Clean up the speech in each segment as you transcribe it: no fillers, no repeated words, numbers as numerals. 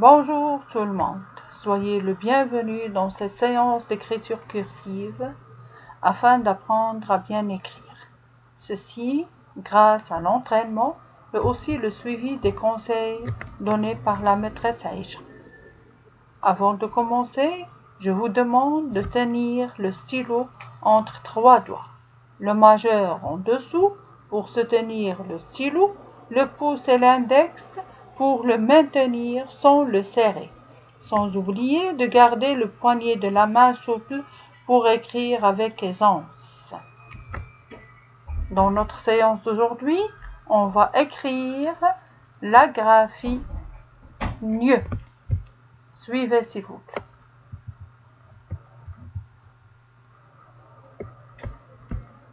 Bonjour tout le monde, soyez le bienvenu dans cette séance d'écriture cursive afin d'apprendre à bien écrire. Ceci grâce à l'entraînement et aussi le suivi des conseils donnés par la maîtresse Aïcha. Avant de commencer, je vous demande de tenir le stylo entre 3 doigts, le majeur en dessous pour soutenir le stylo, le pouce et l'index pour le maintenir sans le serrer, sans oublier de garder le poignet de la main souple pour écrire avec aisance. Dans notre séance d'aujourd'hui, on va écrire la graphie NIE. Suivez s'il vous plaît.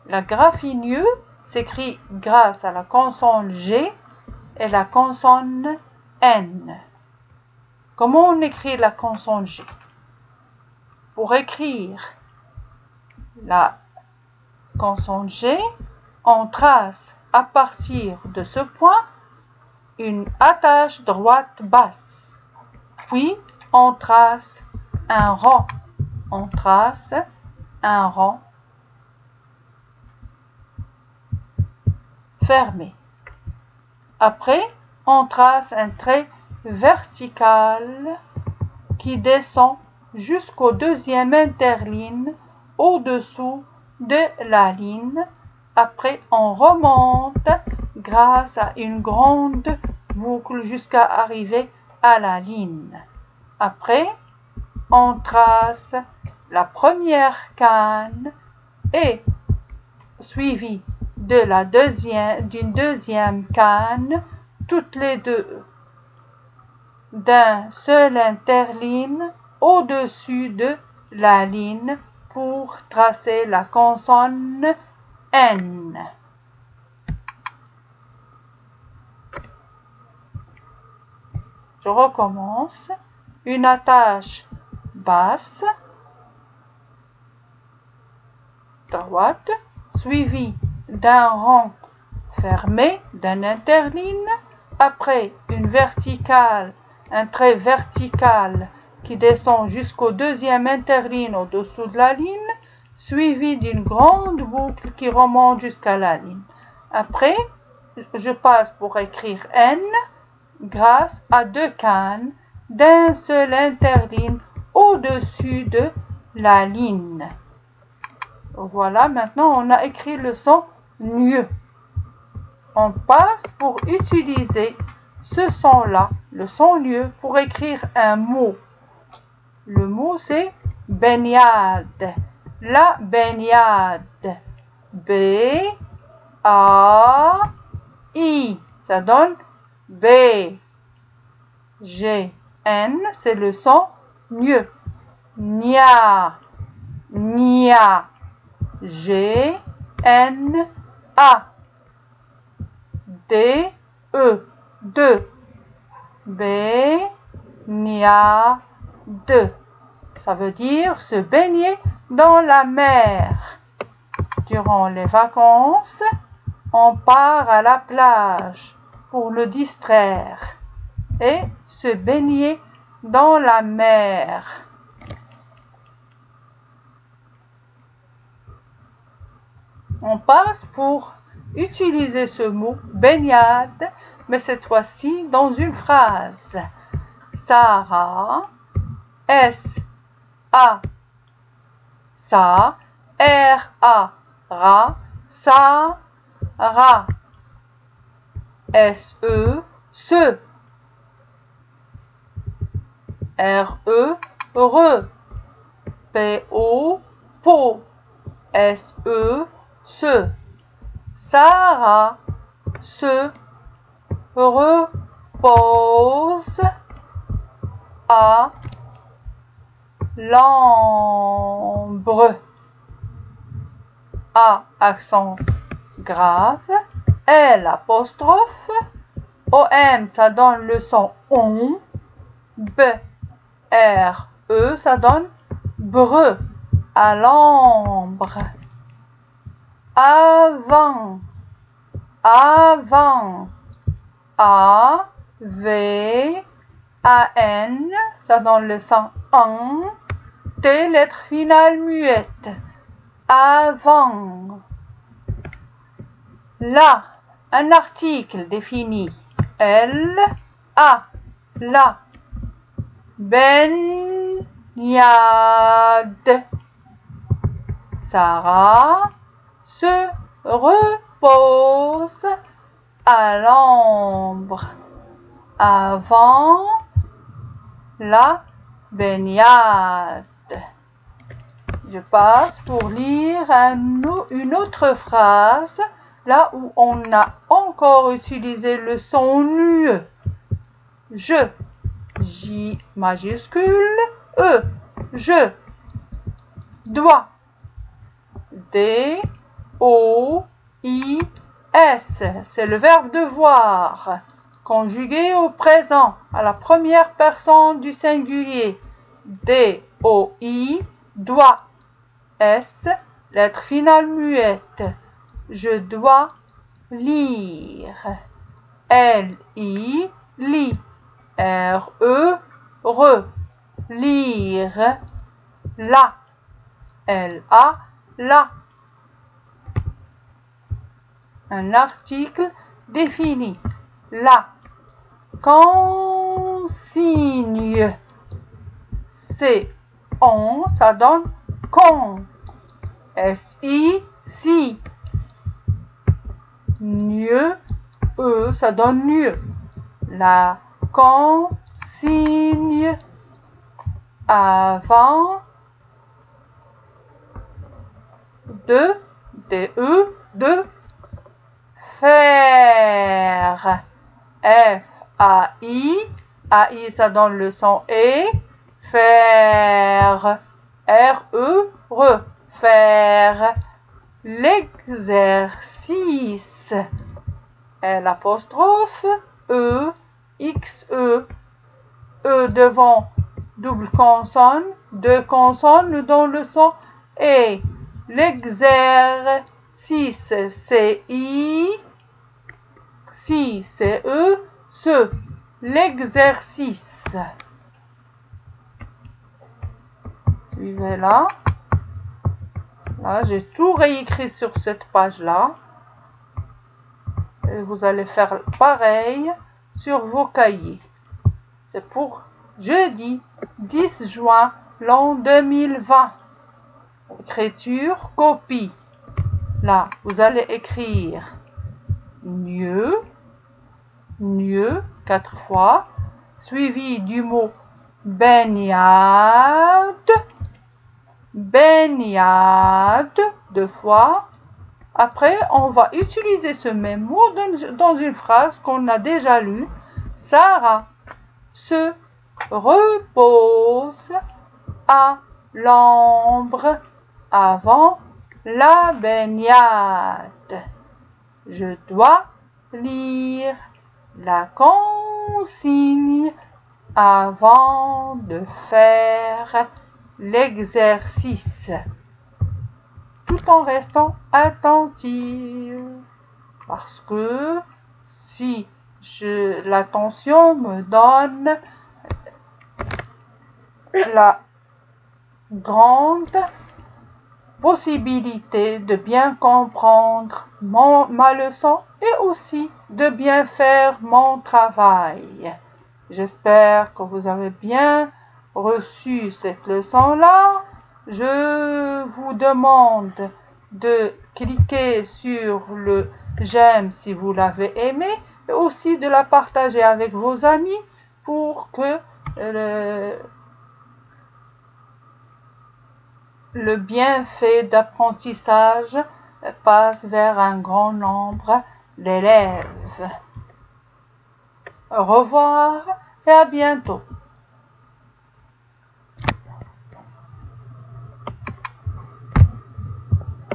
La graphie NIE s'écrit grâce à la consonne G et la consonne N. Comment on écrit la consonne G? Pour écrire la consonne G, on trace à partir de ce point une attache droite basse. Puis on trace un rond. On trace un rond fermé. Après, on trace un trait vertical qui descend jusqu'au deuxième interligne au-dessous de la ligne. Après, on remonte grâce à une grande boucle jusqu'à arriver à la ligne. Après, on trace la première canne et suivi d'une deuxième canne, toutes les deux d'un seul interligne au-dessus de la ligne pour tracer la consonne N. Je recommence. Une attache basse, droite, suivie d'un rond fermé, d'un interligne, après une verticale, un trait vertical qui descend jusqu'au deuxième interligne au-dessous de la ligne, suivi d'une grande boucle qui remonte jusqu'à la ligne. Après, je passe pour écrire N grâce à deux cannes d'un seul interligne au-dessus de la ligne. Voilà, maintenant on a écrit le son NIE. On passe pour utiliser ce son-là, le son NIE, pour écrire un mot. Le mot c'est baignade. La baignade. B-A-I. Ça donne B. G-N, c'est le son NIE. Nia. Nia. G-N-A. D-E. De. Baignade. Ça veut dire se baigner dans la mer. Durant les vacances, on part à la plage pour le distraire et se baigner dans la mer. On passe pour utiliser ce mot baignade, mais cette fois-ci dans une phrase. Sarah, S-A, sa, R-A, ra, Sarah, S-E, se, R-E, re, P-O, po, S-E, se. Sarah se repose à l'ombre. A accent grave, L apostrophe, OM ça donne le son on, B, R, E ça donne bre, à l'ombre. Avant, avant, A, V, A-N, ça donne le son en. T, lettre finale muette. Avant. La, un article défini. L, A, la. Baignade. Sarah se repose à l'ombre avant la baignade. Je passe pour lire une autre phrase, là où on a encore utilisé le son NUE. Je, J majuscule, E, je, dois, D, O, I, S, c'est le verbe devoir, conjugué au présent, à la première personne du singulier. D, O, I, dois, S, lettre finale muette. Je dois lire. L, I, lis. R, E, re, lire. La, L, A, la. Un article défini. La consigne. C'est on, ça donne con. S-I, si. Mieux, E, ça donne mieux. La consigne avant de, D-E, de faire. F-A-I, A-I, ça donne le son E. Faire. R-E, re. Faire l'exercice. L'apostrophe E, X-E. E devant double consonne, deux consonnes nous donnent le son E. L'exercice, c'est I. Si, c'est E. Ce, l'exercice. Suivez là. Là, j'ai tout réécrit sur cette page-là. Et vous allez faire pareil sur vos cahiers. C'est pour jeudi 10 juin l'an 2020. Écriture, copie. Là, vous allez écrire mieux, mieux, 4 fois, suivi du mot baignade, baignade, 2 fois. Après, on va utiliser ce même mot dans une phrase qu'on a déjà lue. Sarah se repose à l'ombre avant la baignade. Je dois lire la consigne avant de faire l'exercice, tout en restant attentive. Parce que si l'attention me donne la grande possibilité de bien comprendre ma leçon et aussi de bien faire mon travail. J'espère que vous avez bien reçu cette leçon-là. Je vous demande de cliquer sur le j'aime si vous l'avez aimé et aussi de la partager avec vos amis pour que le bienfait d'apprentissage passe vers un grand nombre d'élèves. Au revoir et à bientôt.